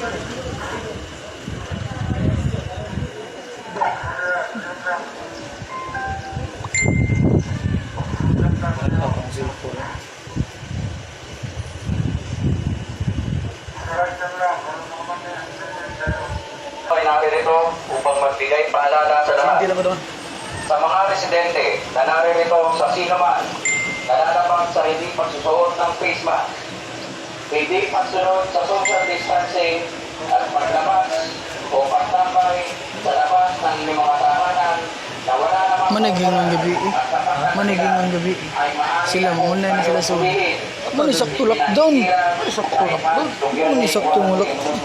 Ay naririto upang magbigay paalala sa lahat. Sa mga residente na naririto sa sinuman na lalabang sa hindi pagsusuot ng face mask, hindi pagsunod sa social distancing at paglabas o pagtambay sa labas ng inyong mga tahanan na wala namang Managing ang gabi eh. Managing ang gabi. Sila, muna na sila sa manisakto lockdown. Manisakto lockdown. Manisakto lockdown.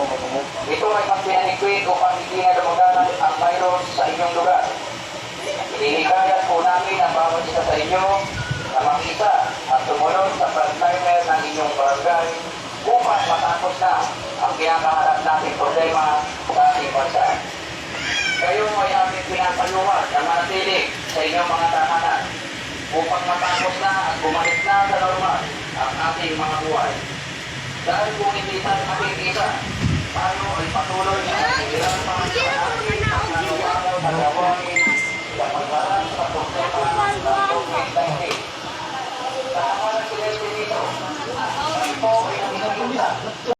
Ito ay magpinanikwik upang hindi na dumagalan ang virus sa inyong lugar. Hinihikayat po namin ang bawat isa sa inyo na makita at tumunod sa frontliner ng inyong barangay upang matapos na ang kinakaharap nating problema sa ating bansa. Kayo ay aming pinapayuhan na manatili sa inyong mga tahanan upang matapos na at bumalik na sa normal ang ating mga buhay. Dahil kung hindi tayo makikita, tayo ay patuloy na nagigirang mga ating pagkakawalaw na gawain sa pagkaraan sa problema ng COVID-19. Sa mga nagsilente dito, ito ay ang